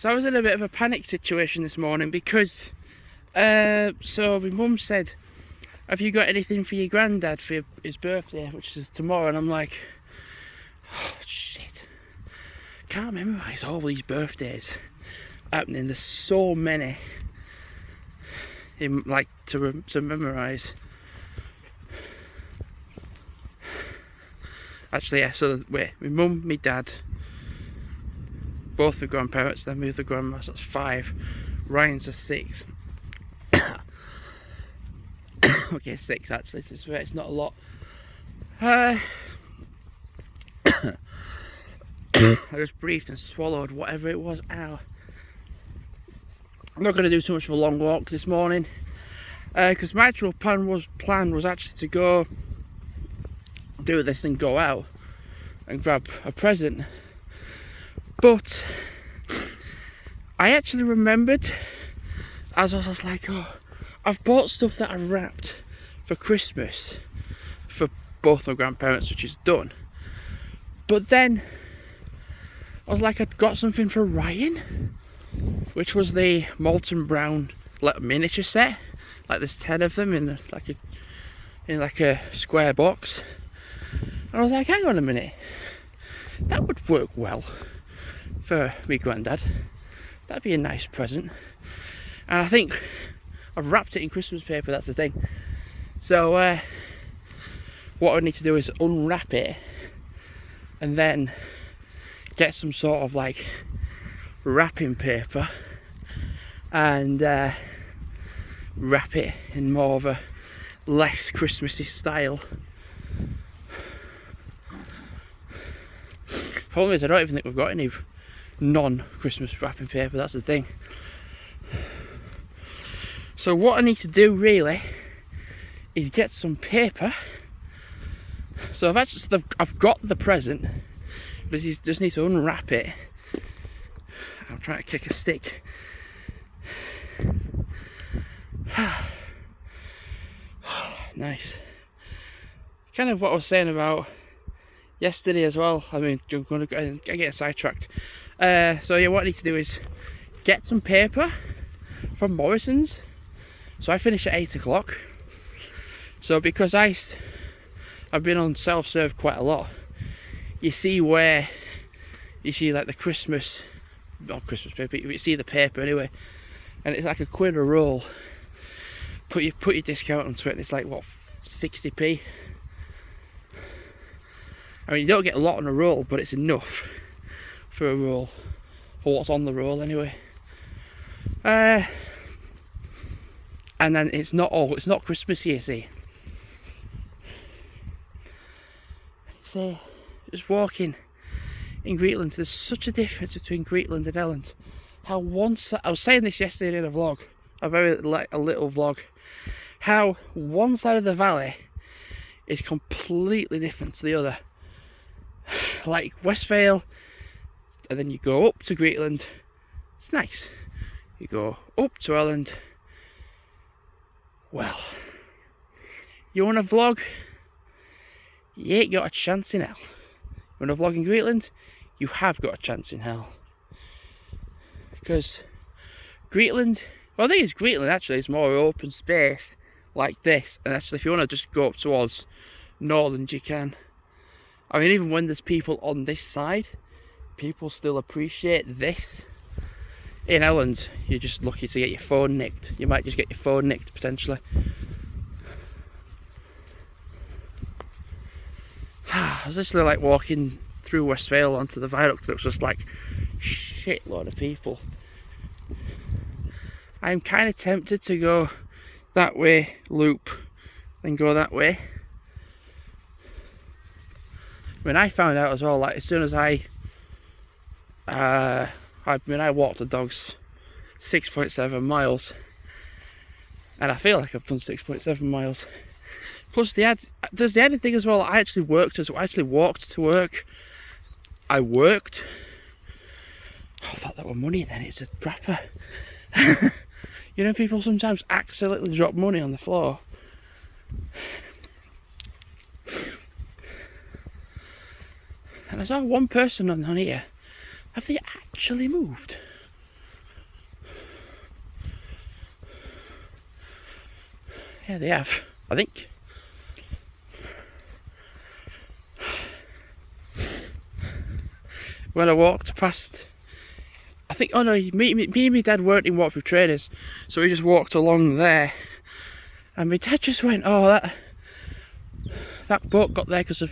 So I was in a bit of a panic situation this morning because so my mum said, have you got anything for your granddad for his birthday, which is tomorrow? And I'm like, oh shit, can't memorise all these birthdays happening. There's so many in like to memorise. Actually, yeah, so wait, my mum, my dad, both the grandparents, then my other grandma, so that's 5. Ryan's a 6th. Okay, 6 actually, so it's not a lot. I just breathed and swallowed whatever it was out. I'm not going to do too much of a long walk this morning because my actual plan was actually to go do this and go out and grab a present, but I actually remembered as I was like, oh, I've bought stuff that I wrapped for Christmas for both my grandparents, which is done, but then I was like, I'd got something for Ryan, which was the Molten Brown like miniature set, like there's 10 of them in like a square box. And I was like, hang on a minute, that would work well for me granddad. That'd be a nice present. And I think I've wrapped it in Christmas paper, that's the thing. So what I need to do is unwrap it and then get some sort of like wrapping paper and wrap it in more of a less Christmassy style. Problem is, I don't even think we've got any non-Christmas wrapping paper, that's the thing. So what I need to do really is get some paper. So I've got the present, but I just need to unwrap it. I'm trying to kick a stick. Nice. Kind of what I was saying about yesterday as well. I mean, I'm going to get sidetracked. So yeah, what I need to do is get some paper from Morrison's. So I finish at 8 o'clock. So because I've been on self-serve quite a lot, you see where you see like the not Christmas paper, you see the paper anyway, and it's like £1 a roll. Put your discount onto it, and it's like what, 60p. I mean, you don't get a lot on a roll, but it's enough for a roll, for what's on the roll anyway. And then it's not Christmassy, you see. So just walking in Greetland, there's such a difference between Greetland and Elland. How I was saying this yesterday in a vlog, a little vlog, how one side of the valley is completely different to the other. Like Westvale, and then you go up to Greetland, it's nice. You go up to Elland, well, you want to vlog? You ain't got a chance in hell. You want to vlog in Greetland? You have got a chance in hell. Because Greetland, well, I think it's Greetland actually, it's more open space like this. And actually, if you want to just go up towards Northland, you can. I mean, even when there's people on this side, people still appreciate this. In Elland, you're just lucky to get your phone nicked. You might just get your phone nicked, potentially. I was literally like walking through Westvale onto the viaduct, and it was just like shitload of people. I'm kind of tempted to go that way, loop, then go that way. I mean, I found out as well, like as soon as I walked the dogs 6.7 miles, and I feel like I've done 6.7 miles. Plus there's the added thing as well, I actually walked to work. I worked. Oh, I thought that were money then, it's a proper. You know, people sometimes accidentally drop money on the floor. And I saw one person on here. Have they actually moved? Yeah, they have, I think. When I walked past, I think, oh no, me and my dad weren't in Waterproof Trainers, so we just walked along there, and my dad just went, oh, that boat got there because of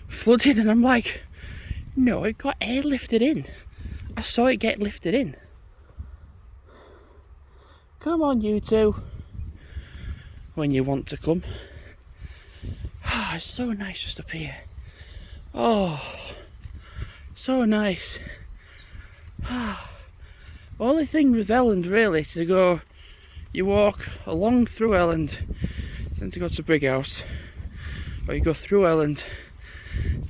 flooding, and I'm like, no, it got airlifted in. I saw it get lifted in. Come on, you two, when you want to come. Oh, it's so nice just up here. Oh, so nice. Only thing with Elland really to go, you walk along through Elland, then to go to Big House, or you go through Elland,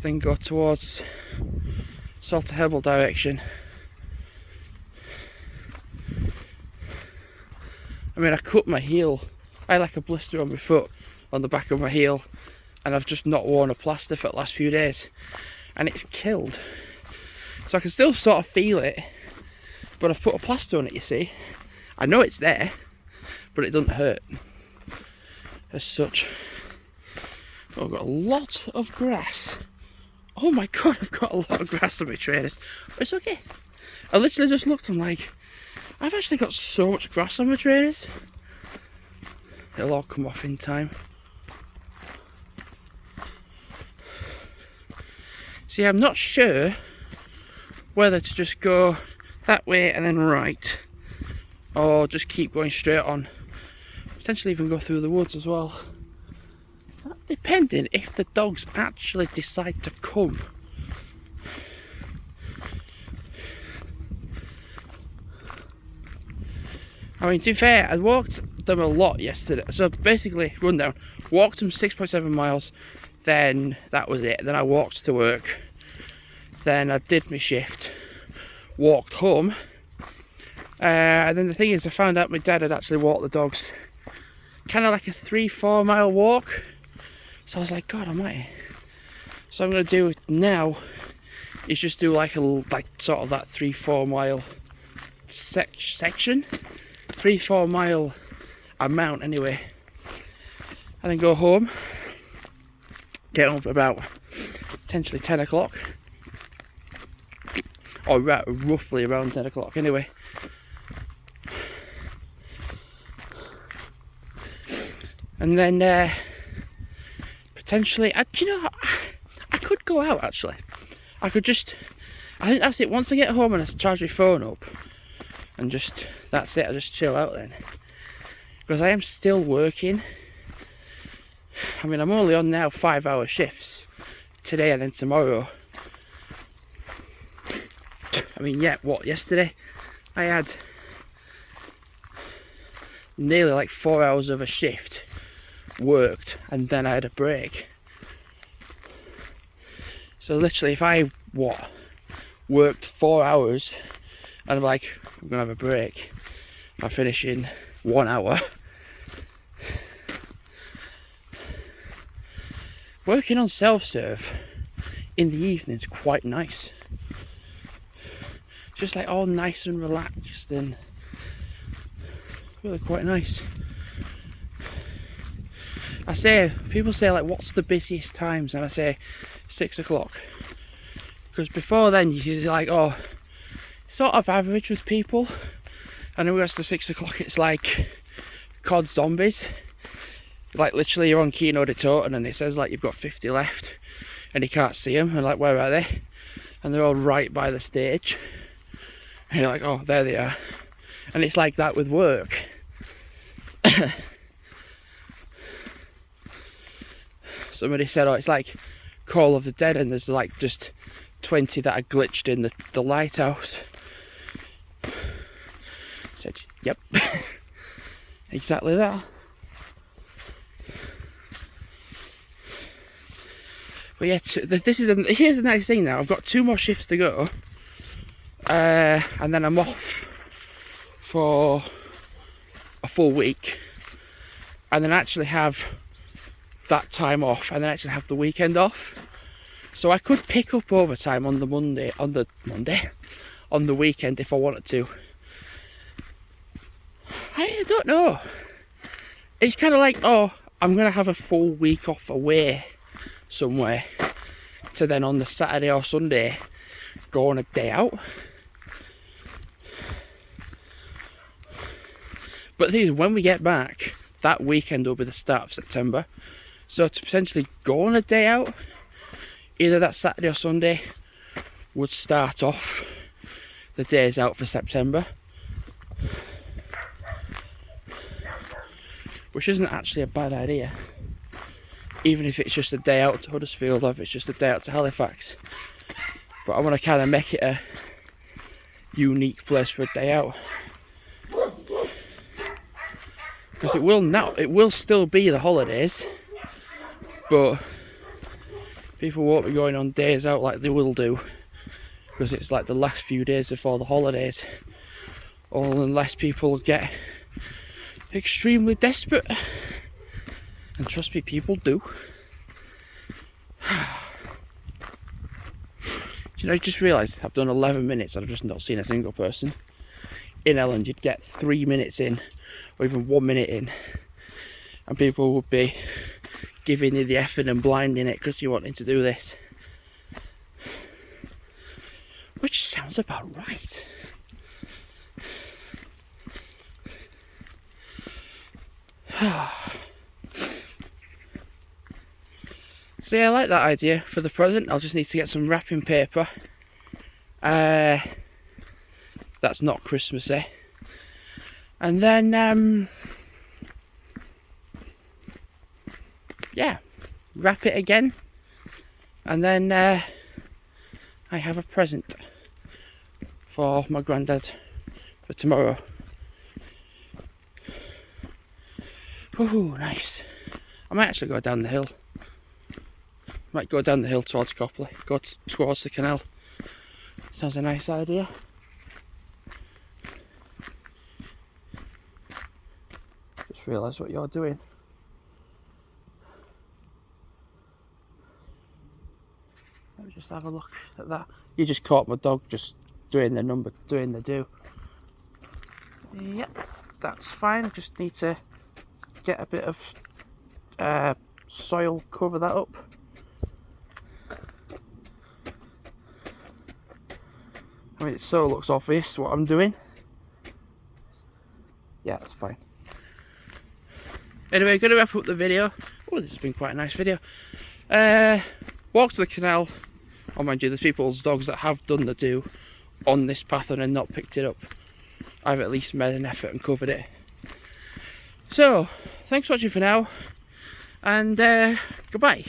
then go towards Salterhebble direction. I mean, I cut my heel. I had like a blister on my foot, on the back of my heel, and I've just not worn a plaster for the last few days, and it's killed. So I can still sort of feel it, but I've put a plaster on it, you see. I know it's there, but it doesn't hurt as such. Oh, I've got a lot of grass. Oh my god, I've got a lot of grass on my trainers. But it's okay. I literally just looked, I'm like, I've actually got so much grass on my trainers. It'll all come off in time. See, I'm not sure whether to just go that way and then right, or just keep going straight on. Potentially even go through the woods as well. That depending if the dogs actually decide to come. I mean, to be fair, I walked them a lot yesterday. So basically, rundown, walked them 6.7 miles, then that was it. Then I walked to work, then I did my shift, walked home, and then the thing is, I found out my dad had actually walked the dogs kind of like a 3-4 mile walk. So I was like, God almighty. So I'm going to do now is just do like sort of that 3-4 mile section, 3-4 mile amount anyway, and then go home, get home for about potentially 10 o'clock, or roughly around 10 o'clock anyway. And then potentially, do you know, I could go out actually. I could just, I think that's it. Once I get home and I charge my phone up, and just, that's it, I just chill out then. Because I am still working. I mean, I'm only on now 5-hour shifts, today and then tomorrow. I mean, yeah, yesterday I had nearly like 4 hours of a shift worked, and then I had a break. So literally, if I worked 4 hours and I'm like, I'm gonna have a break, I finish in 1 hour. Working on self-serve in the evening's quite nice. Just like all nice and relaxed and really quite nice. I say, people say like, what's the busiest times? And I say 6 o'clock. Because before then you're like, oh, sort of average with people. And then we get to 6 o'clock, it's like COD zombies. Like literally you're on Kino de Toten and it says like you've got 50 left and you can't see them, and like, where are they? And they're all right by the stage. And you're like, oh, there they are. And it's like that with work. Somebody said, oh, it's like Call of the Dead, and there's like just 20 that are glitched in the lighthouse. I said, yep. Exactly that. But yeah, here's the nice thing now. I've got 2 more shifts to go. And then I'm off for a full week. And then actually have that time off, and then actually have the weekend off. So I could pick up overtime on the weekend if I wanted to. I don't know. it's kind of like, oh, I'm going to have a full week off away somewhere to then on the Saturday or Sunday go on a day out. But the thing is, when we get back, that weekend will be the start of September. So to potentially go on a day out, either that Saturday or Sunday, would start off the days out for September. Which isn't actually a bad idea. Even if it's just a day out to Huddersfield or if it's just a day out to Halifax. But I want to kind of make it a unique place for a day out. Because it will still be the holidays, but people won't be going on days out like they will do, because it's like the last few days before the holidays, all unless people get extremely desperate, and trust me, people do. You know, I just realised I've done 11 minutes and I've just not seen a single person. In Elland, you'd get 3 minutes in, or even 1 minute in, and people would be giving you the effing and blinding it because you're wanting to do this. Which sounds about right. So yeah, I like that idea. For the present, I'll just need to get some wrapping paper. That's not Christmassy. And then, yeah, wrap it again. And then I have a present for my granddad for tomorrow. Ooh, nice. I might actually go down the hill. Might go down the hill towards Copley, go towards the canal. Sounds a nice idea. Just realised what you're doing. Let me just have a look at that. You just caught my dog just doing the number, doing the do. Yep, that's fine. Just need to get a bit of soil, cover that up. I mean, it so looks obvious what I'm doing. Yeah, that's fine. Anyway, going to wrap up the video. Oh, this has been quite a nice video. Walk to the canal. Oh, mind you, there's people's dogs that have done the do on this path and then not picked it up. I've at least made an effort and covered it. So, thanks for watching for now. And goodbye.